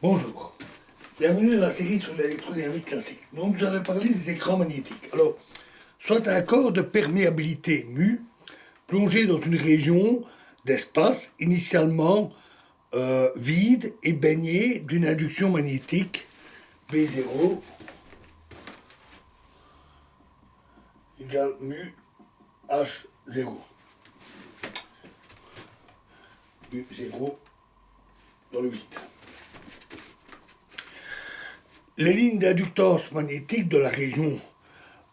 Bonjour, bienvenue dans la série sur l'électrodynamique classique. Donc nous allons parler des écrans magnétiques. Alors, soit un corps de perméabilité mu, plongé dans une région d'espace initialement vide et baigné d'une induction magnétique B0 égale mu H0. Mu 0 dans le vide. Les lignes d'inductance magnétique de la région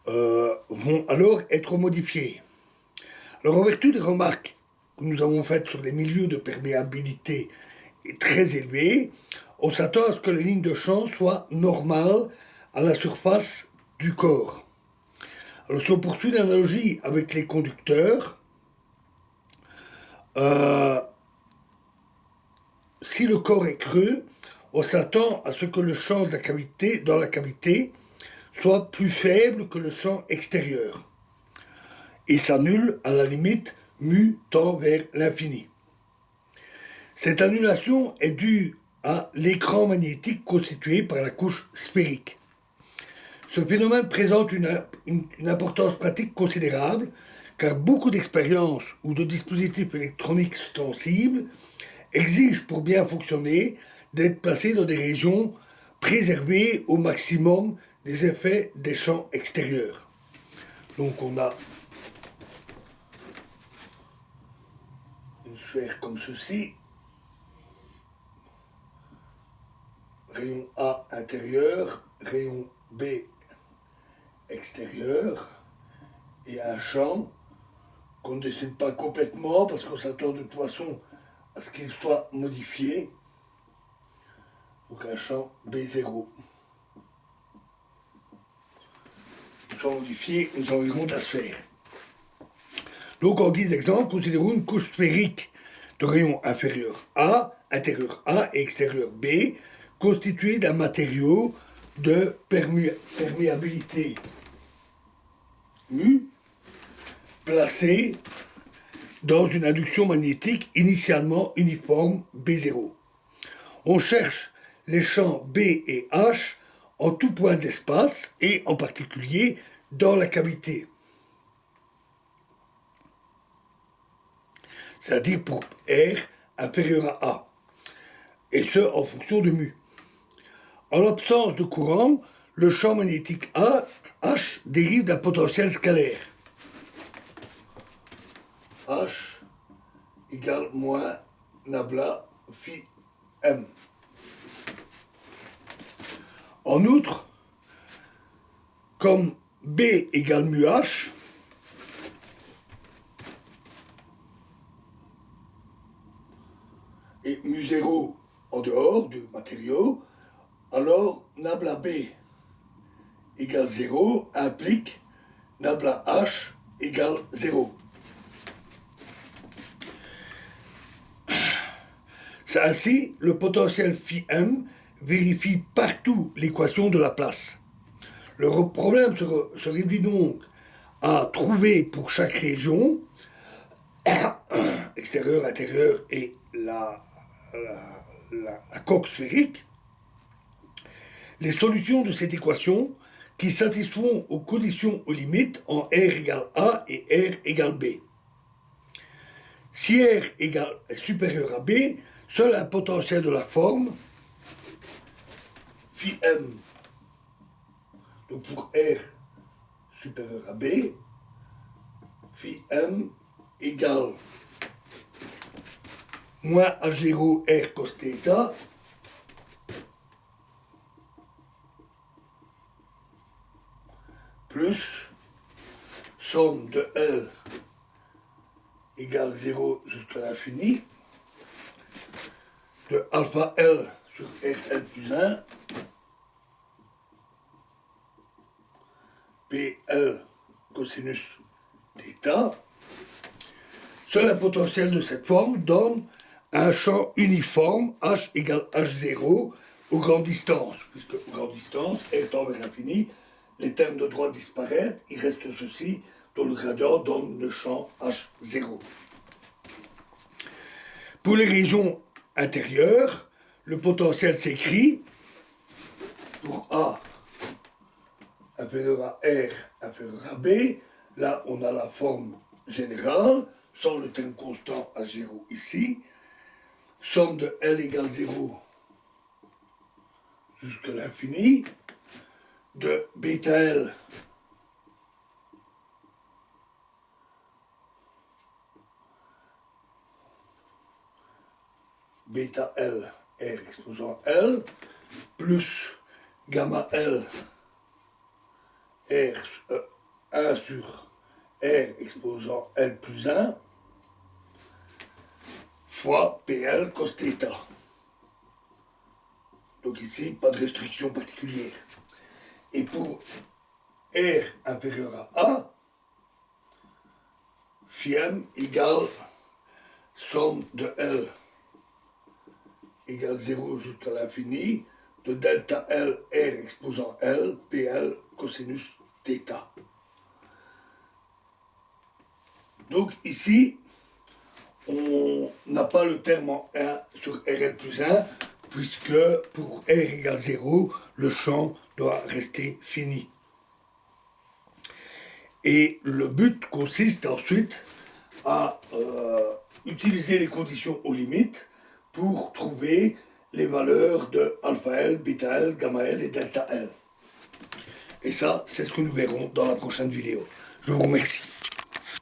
vont alors être modifiées. Alors, en vertu des remarques que nous avons faites sur les milieux de perméabilité très élevés, on s'attend à ce que les lignes de champ soient normales à la surface du corps. Alors, si on poursuit l'analogie avec les conducteurs, si le corps est creux, on s'attend à ce que le champ de la cavité, dans la cavité soit plus faible que le champ extérieur et s'annule à la limite mu tend vers l'infini. Cette annulation est due à l'écran magnétique constitué par la couche sphérique. Ce phénomène présente une importance pratique considérable car beaucoup d'expériences ou de dispositifs électroniques sensibles exigent pour bien fonctionner d'être placés dans des régions préservées au maximum des effets des champs extérieurs. Donc on a une sphère comme ceci, rayon A intérieur, rayon B extérieur, et un champ qu'on ne dessine pas complètement parce qu'on s'attend de toute façon à ce qu'il soit modifié. Donc un champ B0. Il soit modifié, nous enverrons de la sphère. Donc en guise d'exemple, considérons une couche sphérique de rayon inférieur A, intérieur A et extérieur B, constituée d'un matériau de perméabilité mu, placé dans une induction magnétique initialement uniforme B0. On cherche les champs B et H en tout point d'espace et en particulier dans la cavité. C'est-à-dire pour R inférieur à A. Et ce, en fonction de mu. En l'absence de courant, le champ magnétique H dérive d'un potentiel scalaire. H égale moins nabla phi m. En outre, comme B égale mu H, et mu 0 en dehors du matériau, alors nabla B égale 0 implique nabla H égale 0. C'est ainsi, le potentiel phi m vérifie partout l'équation de la place. Le problème se réduit donc à trouver pour chaque région, extérieur, intérieur et la coque sphérique, les solutions de cette équation qui satisfont aux conditions aux limites en R égale A et R égale B. Si R est supérieur à B, seul un potentiel de la forme phi m, donc pour R supérieur à B, phi m égale moins H0 R cos θ plus somme de L égale 0 jusqu'à l'infini de alpha L sur RL plus 1 PL cosinus θ. Seul un potentiel de cette forme donne un champ uniforme H égale H0 aux grandes distances, puisque aux grandes distances, R tend vers l'infini, les termes de droite disparaissent, il reste ceci, dont le gradient donne le champ H0. Pour les régions intérieures, le potentiel s'écrit pour A inférieur à R inférieur à B. Là, on a la forme générale, sans le terme constant à 0 ici. Somme de L égale 0 jusqu'à l'infini, de bêta L bêta L R exposant L, plus gamma L R 1 sur R exposant L plus 1, fois PL cos θ. Donc ici, pas de restriction particulière. Et pour R inférieur à A, phi m égale somme de L égale 0 jusqu'à l'infini, de delta L R exposant L, PL cosinus θ. Donc ici, on n'a pas le terme en 1 sur RL plus 1, puisque pour R égale 0, le champ doit rester fini. Et le but consiste ensuite à utiliser les conditions aux limites pour trouver les valeurs de alpha L, bêta L, gamma L et delta L. Et ça, c'est ce que nous verrons dans la prochaine vidéo. Je vous remercie.